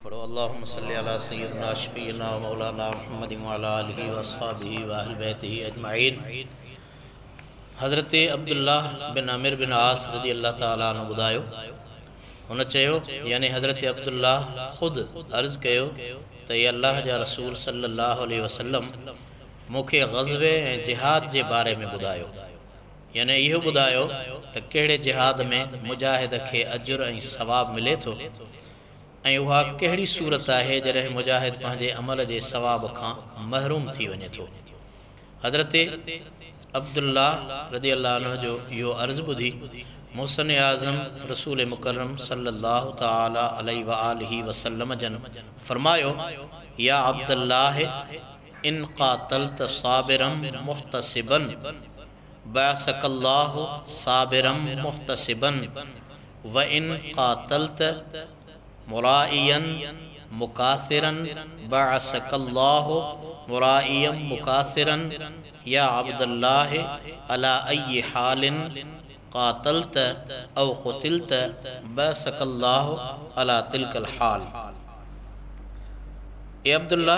पढ़ो अल्लाहुम्मा सल्लि अला सय्यिदिना शफ़ीना व मौलाना मुहम्मद व अला आलिहि व अस्हाबिहि व अहल बैतिहि अजमाइन। हज़रत अब्दुल्लाह बिन आमिर बिन आस रज़ी अल्लाह ताला अन्हु ॿुधायो, हुन चयो यानी हज़रत अब्दुल्लाह ख़ुदि अर्ज़ कयो त ये अल्लाह जा रसूल सल्लल्लाहु अलैहि वसल्लम मूंखे ग़ज़वे ऐं जिहाद जे बारे में ॿुधायो, यानी इहो ॿुधायो त कहिड़े जिहाद में मुजाहिद खे अजुर ऐं सवाब मिले थो ऐं उहा कहिड़ी सूरत आहे जॾहिं मुजाहिद पंहिंजे अमल जे सवाब खां महरूम थी वञे थो। हज़रत अब्दुल्लाह रज़ी अल्लाह अन्हु जो इहो अर्ज़ु ॿुधी मुहसिन आज़म रसूल मुकर्रम सल्लल्लाहु ताला अलैहि व आलिहि वसल्लम जन फरमायो, या अब्दुल्लाह इन क़ातलत साबिरम मुहतसिबन बअसकल्लाहु साबिरम मुहतसिबन व इन क़ातलत मुराइयन मुकासिरन बअसकल्लाहु मुराइयन मुकासिरन। या अब्दुल्लाह अला अय्यि हालिन क़ातलत औ क़ुतिलत बअसकल्लाहु अला तिलकल हाल। ए अब्दुल्ला,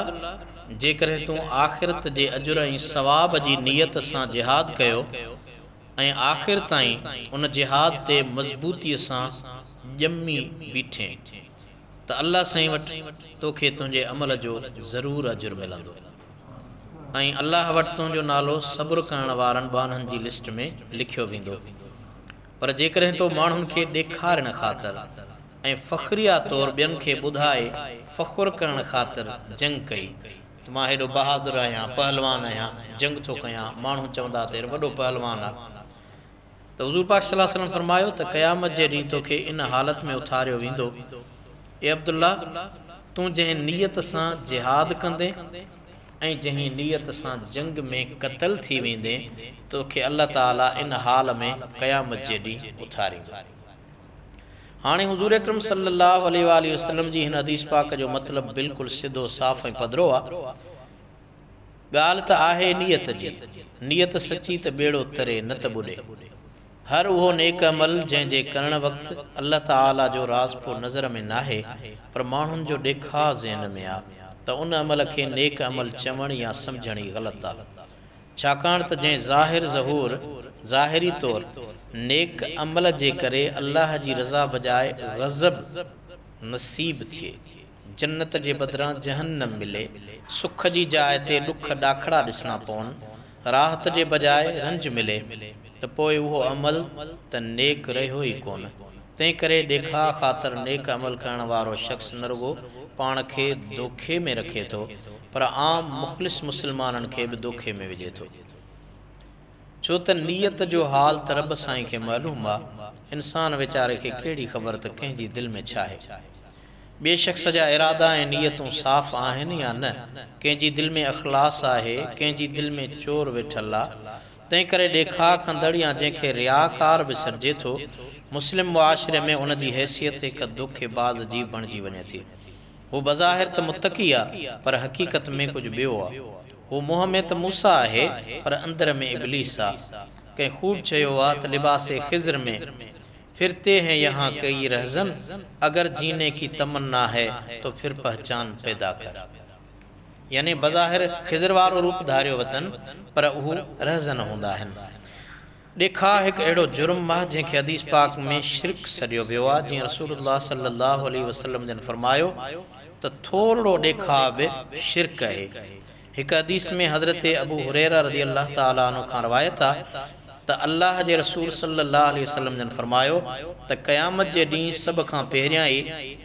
जेकर तूं आख़िरत जे अजुर ऐं सवाब जी नियत सां जिहाद कयो ऐं आख़िर ताईं उन जिहाद ते मज़बूतीअ सां ॼमी बीठे त अल्लाह साईं वटि तोखे तुंहिंजे अमल जो ज़रूरु अजुर मिलंदो ऐं अल्लाह वटि तुंहिंजो नालो सब्र करण वारनि बाननि जी लिस्ट में लिखियो वेंदो। पर जेकॾहिं तो माण्हुनि खे ॾेखारण ख़ातिर ऐं फ़ख़्रिया तौरु ॿियनि खे ॿुधाए फ़ख़ुरु करण ख़ातिर जंग कई त मां हेॾो बहादुर आहियां, पहलवान आहियां, जंग थो कयां, माण्हू चवंदा त वॾो पहलवान आहे, त हुज़ूर पाक सल्लल्लाहु अलैहि वसल्लम फरमायो त क़यामत जे ॾींहुं तोखे इन हालत में उथारियो वेंदो, ए अब्दुल्ला, तूं जंहिं नियत सां जिहाद कंदे ऐं जंहिं नियत सां जंग में क़तल थी वेंदे तोखे अल्लाह ताला इन हाल में क़यामत जे ॾींहुं उथारींदो। हाणे हुज़ूर अकरम सल्लल्लाहु अलैहि वसल्लम जी हिन हदीस पाक जो मतिलबु बिल्कुलु सिधो साफ़ ऐं पधरो आहे। ॻाल्हि त आहे नियत जी, नियत सची त ॿेड़ो तरे न त ॿुॾे। हर उहो नेक अमल जंहिंजे करण वक़्तु अल्लाह ताला जो राज़ को नज़र में नाहे पर माण्हुनि जो ॾेखाव ज़हन में आहे त उन अमल खे नेक अमल चवण या सम्झण ई ग़लति आहे, छाकाणि त जंहिं ज़ाहिर ज़हूर ज़ाहिरी तौरु नेक अमल जे करे अल्लाह जी रज़ा बजाए ग़ज़ब नसीब थिए, जन्नत जे बदिरां जहन्नम मिले, सुख जी जाइ ते ॾुख ॾाखड़ा ॾिसणा पवनि, राहत जे बजाए रंज मिले, त पोइ उहो अमल त नेक रहियो ई कोन। तंहिं करे ॾेखा ख़ातिर नेक अमल करण वारो शख़्स न रुगो पाण खे दोखे में रखे थो पर आम मुख़लिस मुस्लमाननि खे बि दोखे में विझे थो, छो त नियत जो हाल त रब साईं खे मालूम आहे, इंसान वीचारे खे कहिड़ी ख़बर त कंहिंजी दिलि में छा आहे। ॿिए शख़्स जा इरादा ऐं नियतूं साफ़ आहिनि या न, कंहिंजी दिलि में अख़लास आहे, कंहिंजी दिलि में चोर वेठल आहे। तंहिं करे ॾेखा कंदड़ या जंहिंखे रियाकार बि सॾिजे थो, मुस्लिम मुआशिरे में उन जी हैसियत हिकु धोखेबाज़ जी बणिजी वञे थी। हू बज़ाहिर त मुतक़ी आहे पर हक़ीक़त में कुझु ॿियो आहे। हू मुंहं में त मूसा आहे पर अंदर में इब्लीस आहे। कंहिं ख़ूब चयो आहे त लिबासे ख़िज़्र में फिरते हैं यहाँ कई रहज़न, अगर जीने की तमन्ना है तो फिर पहचान पैदा कर। यानी बज़ाहिर ख़िज़्र वारो रूप धारियो वतन पर उहो रहज़न हूंदा आहिनि। ॾेखा हिकु अहिड़ो जुर्म आहे जंहिंखे हदीस पाक में शिरक सॾियो वियो आहे, जीअं रसूलुल्लाह सल्लल्लाहु अलैहि वसल्लम जन फरमायो त थोरो ॾेखा बि शिरक आहे। हिकु हदीस में हज़रत अबू हुरैरा रज़ी अल्लाह ताला अन्हु खां रवायत आहे त अल्लाह जे रसूल सल्लल्लाहु अलैहि वसल्लम जन फरमायो त क़यामत जे ॾींहुं सभ खां पहिरियां ई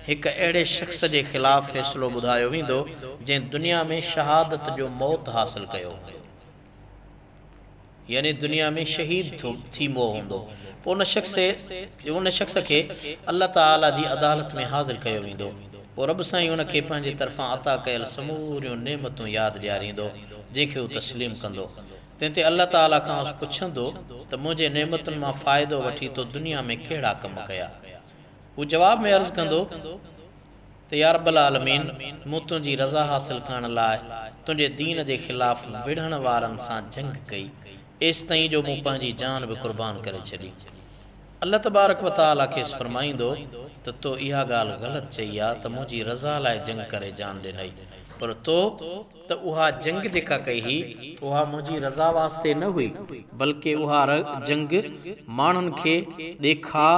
हिकु अहिड़े शख़्स जे ख़िलाफ़ फ़ैसिलो ॿुधायो वेंदो जंहिं दुनिया में शहादत जो मौत हासिल कयो, यानी दुनिया में शहीद थी मो हूंदो। पोइ उन शख़्स खे अल्लाह ताला जी अदालत में हाज़िर कयो वेंदो। पोइ रब साईं उन खे पंहिंजे तरफ़ां अता कयल समूरियूं नेमतूं यादि ॾियारींदो जंहिंखे हू तस्लीम कंदो। तंहिं ते अल्लाह ताला खां पुछंदो त मुंहिंजे नेमतुनि मां फ़ाइदो वठी तो दुनिया में कहिड़ा कम कया। हू जवाब में अर्ज़ु कंदो त या रब्बल आलमीन, मूं तुंहिंजी रज़ा हासिल करण लाइ तुंहिंजे दीन जे ख़िलाफ़ विढ़ण वारनि सां जंग कई, एसि ताईं जो मूं पंहिंजी जान बि क़ुर्बान करे छॾी। अल्लाह तबारक व तआला खेसि फरमाईंदो त त तो इहा ॻाल्हि ग़लति चई आहे त मुंहिंजी रज़ा लाइ जंग करे जान ॾिनई, पर तो त उहा जंग जेका कई हुई उहा मुंहिंजी रज़ा वास्ते न हुई, बल्कि उहा जंग माण्हुनि खे ॾेखा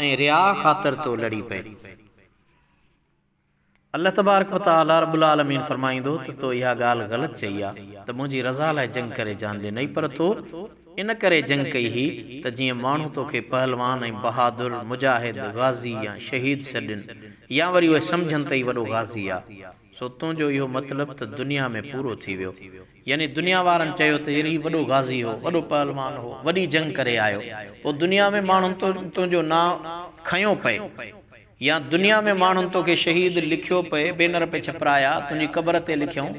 ऐं रिया ख़ातिर तो लड़ी पई। अल्लाह तबारक व तआला रब्बुल आलमीन फरमाईंदो त तो इहा ॻाल्हि ग़लति चई आहे त मुंहिंजी रज़ा लाइ जंग करे जान ॾिनई, पर तो इन करे जंग कई हुई त जीअं माण्हू तोखे पहलवान ऐं बहादुर मुजाहिद गाज़ी या शहीद सॾनि, या वरी उहे सम्झनि त ई वॾो गाज़ी आहे। सो तुंहिंजो इहो मतिलबु त दुनिया में पूरो थी वियो, यानी दुनिया वारनि चयो त ही वॾो गाज़ी हो, वॾो पहलवान हो, वॾी जंग करे आयो, पोइ दुनिया में माण्हुनि तुंहिंजो नाम खयो पए, या दुनिया में माण्हुनि तोखे शहीद लिखियो पए, बैनर पे छपराया, तुंहिंजी क़बर ते लिखियऊं,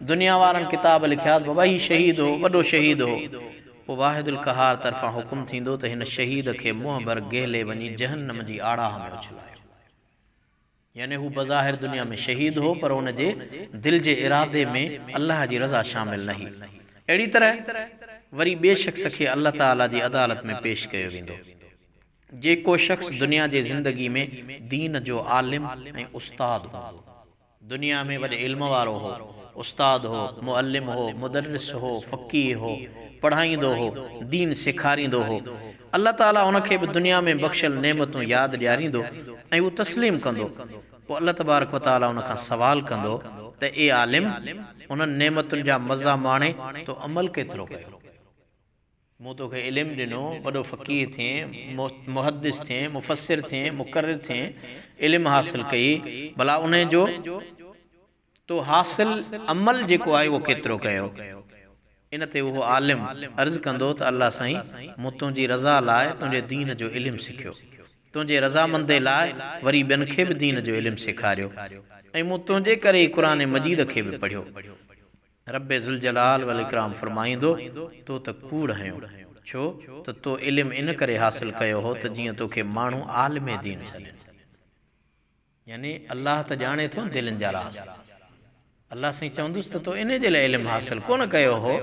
दुनिया वारनि किताब लिखिया बाबा ही शहीद हो, वॾो शहीद हो, पोइ वाहिदुल क़हार तरफ़ां हुकुम थींदो त हिन शहीद खे मुंहं भर गहले वञी जहन्नम जी आड़ाह में उछलायो। यानी हू बज़ाहिर दुनिया में शहीद हो, पर हुन जे दिल जे इरादे में अल्लाह जी रज़ा शामिल नहीं। अहिड़ी तरह वरी ॿिए शख़्स खे अल्लाह ताला जी अदालत में पेश कयो वेंदो, जेको शख़्स दुनिया जे ज़िंदगी में दीन जो आलिम ऐं उस्ताद हो, दुनिया में वॾे इल्म वारो हो, उस्ताद हो, मुअल्लिम हो, मुदर्रिस हो, फ़क़ीह हो, पढ़ाईंदो हो, दीन सेखारींदो हो, अल्लाह ताला उनखे बि दुनिया में बख़्शल नेमतूं यादि ॾियारींदो ऐं उहो तस्लीम कंदो। पोइ अल्लाह तबारक व तआला उनखां सवाल कंदो त ए आलिम, उन्हनि नेमतुनि जा मज़ा माणे तो अमल केतिरो कयो? मूं तोखे इल्म ॾिनो, वॾो फ़क़ीह थिए, मुहद्दिस थिए, मुफ़स्सिर थिए, मुक़र्रिर थिए, इल्म हासिल कई, भला उन जो तो हासिल अमल जेको आहे उहो केतिरो कयो? इन ते उहो आलिम अर्ज़ कंदो त अल्लाह साईं, मूं तुंहिंजी रज़ा लाइ तुंहिंजे दीन जो इल्म सिखियो, तुंहिंजे रज़ामंदे लाइ वरी ॿियनि खे बि दीन जो इल्म सेखारियो, ऐं मूं तुंहिंजे करे ई क़ुरान मजीद खे बि पढ़ियो। रब्बे ज़ुल जलाल वल इकराम फरमाईंदो तो त कूड़ हयो, छो त तो इल्म इन करे हासिल कयो हो त जीअं तोखे माण्हू आलिम दीन सॾनि, यानी अल्लाह त ॼाणे थो दिलनि जा राज़। अल्लाह साईं चवंदुसि त तो इन जे लाइ इल्म हासिल कोन कयो हो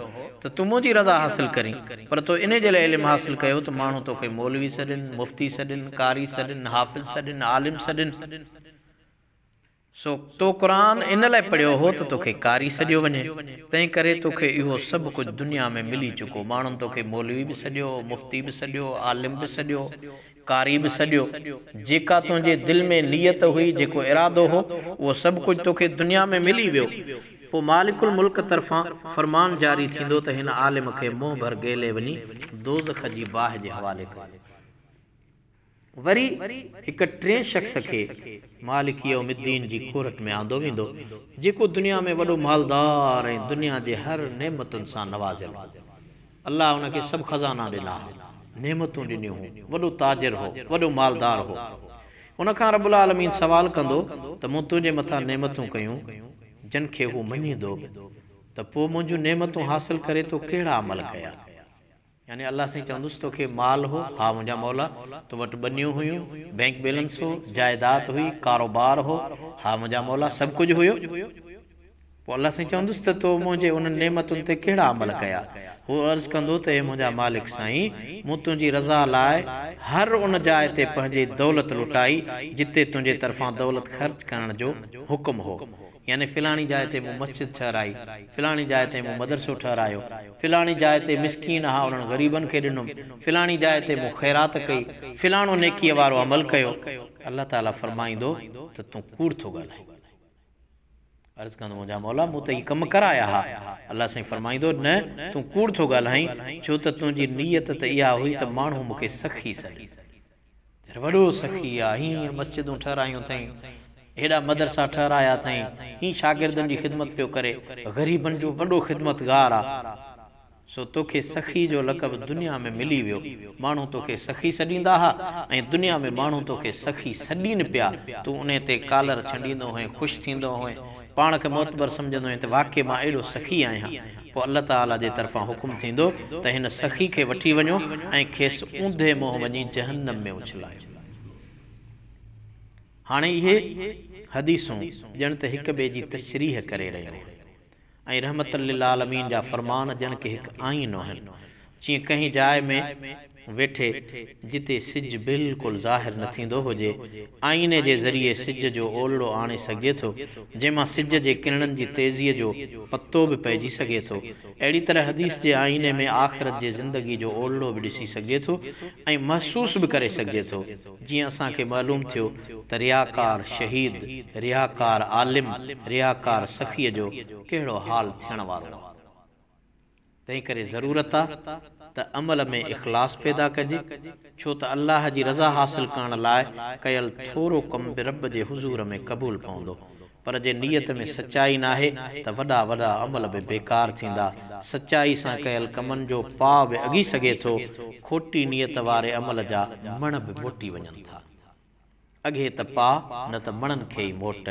त तूं मुंहिंजी रज़ा हासिल करी, पर तो इन जे लाइ इल्म हासिल कयो त माण्हू तोखे मौलवी सॾनि, मुफ्ती सॾनि, कारी सॾनि, हाफ़िज़ सॾनि, आलिम सॾनि। सो तो क़ुरान इन लाइ पढ़ियो हो त तोखे कारी सॾियो वञे, तंहिं करे तोखे इहो सभु कुझु दुनिया में मिली चुको। माण्हुनि तोखे मौलवी बि सॾियो, मुफ्ती बि सॾियो, आलिम बि सॾियो, कारी बि सॾियो, जेका तुंहिंजे दिलि में नियत हुई, जेको इरादो हो, उहो सभु कुझु तोखे दुनिया में मिली वियो। पोइ मालिकुल मुल्क तरफ़ां फ़रमान जारी थींदो त हिन आलिम खे मुंहं भर गेले वञी दोज़ख जी बाहि जे हवाले कयो। वरी हिकु टे शख़्स खे मालिक यौमिद्दीन जी कोरट में आंदो वेंदो, जेको दुनिया में वॾो मालदार ऐं दुनिया जे हर नेमतुनि सां नवाज़ियल, अल्लाह उनखे सभु ख़ज़ाना ॾिना, नेमतूं ॾिनियूं, वॾो ताजिर हो, वॾो मालदार हो। उनखां रब्बुल आलमीन सवाल कंदो त मूं तुंहिंजे मथां नेमतूं कयूं, जिन खे हू मञींदो, त पोइ मुंहिंजूं नेमतूं हासिल करे तो कहिड़ा अमल कया? यानी अल्लाह साईं चवंदुसि तोखे माल हो, हा मुंहिंजा मौला, तो वटि बनियूं हुयूं, बैंक बैलेंस हो, जायदाद हुई, कारोबार हो, हा मुंहिंजा मौला, सभु कुझु हुयो। पोइ अल्लाह साईं चवंदुसि त तो मुंहिंजे उन नेमतुनि ते कहिड़ा अमल कया? हू अर्ज़ कंदो त हे मुंहिंजा मालिक साईं, मूं तुंहिंजी रज़ा लाइ हर उन जाइ ते पंहिंजी दौलत लुटाई जिते तुंहिंजे तरफ़ां दौलत ख़र्च करण जो हुकुम हो। यानी फिलाणी जाइ ते मूं मस्जिद ठहराई, फिलाणी जाइ ते मूं मदरसो ठहरायो, फिलाणी जाइ ते मिसकीन हा उन्हनि ग़रीबनि खे ॾिनुमि, फिलाणी जाइ ते मूं ख़ैरात कई, फिलाणो नेकीअ वारो अमल कयो। अल्लाह ताला फरमाईंदो त तूं कूड़ थो ॻाल्हाए। अर्ज़ कंदो मुंहिंजा मौला, मूं त ही कम कराया हा। अल्लाह साईं फरमाईंदो न, तूं कूड़ थो ॻाल्हाईं, छो त तुंहिंजी नीयत त इहा हुई त माण्हू मूंखे सखी सॾी, वॾो सखी आहे, हीअं मस्जिदूं ठहरायूं अथई, हेॾा मदरसा ठहराया अथई, हीअं शागिर्दनि जी ख़िदमत पियो करे, ग़रीबनि जो वॾो ख़िदमतगार आहे। सो तोखे सखी जो लक़ब दुनिया में मिली वियो, माण्हू तोखे सखी सॾींदा हा ऐं दुनिया में माण्हू तोखे सखी सॾीनि पिया, तूं उन ते कालर छंडींदो हुए, ख़ुशि थींदो हुए, पाण खे मोतबर सम्झंदो हुए त वाक़ई मां एॾो सखी आहियां। पोइ अल्लाह ताला जे तरफ़ां हुकुम थींदो त हिन सखी खे वठी वञो ऐं खेसि ऊंधे मुंहुं वञी जहन्नम में उछलायो। हाणे इहे हदीसूं ॼण त हिक ॿिए जी तशरीह करे रहियूं ऐं रहमतुल लिल आलमीन जा फ़रमान ॼण के हिकु आईनो आहिनि। जीअं कंहिं जाइ में वेठे जिते सिज बिल्कुल ज़ाहिर न थींदो हुजे, आईने जे ज़रिए सिज जो ओलड़ो आणे सघे थो, जंहिंमां सिज जे किरणनि जी तेज़ीअ जो पतो बि पइजी सघे थो। अहिड़ी तरह हदीस जे आईने में आख़िरत जे ज़िंदगी जो ओलड़ो बि ॾिसी सघे थो ऐं महसूस बि करे सघे थो। जीअं असांखे मालूम थियो त रियाकार शहीद, रियाकार आलिम, रियाकार सखीअ जो कहिड़ो हाल थियण वारो आहे। तंहिं करे ज़रूरत आहे त अमल में इख़लास पैदा कजे, छो त अल्लाह जी रज़ा हासिल करण लाइ कयल थोरो कम बि रब जे हुज़ूर में क़बूल पवंदो। पर जे नियत में सचाई नाहे त वॾा वॾा अमल बि बेकार थींदा। सचाई सां कयल कमनि जो पाउ बि अॻी सघे थो, खोटी नियत वारे अमल जा मण बि मोटी वञनि था। अॻे त पा न त मणनि खे ई मोट।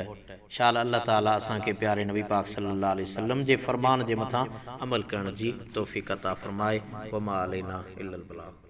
शाल अल्लाह ताला असांखे प्यारे नबी पाक सल्लल्लाहु अलैहि वसल्लम जे फरमान जे मथां अमल करण जी तौफ़ीक़ अता फ़रमाए। वमा अलैना इल्लल बलाग।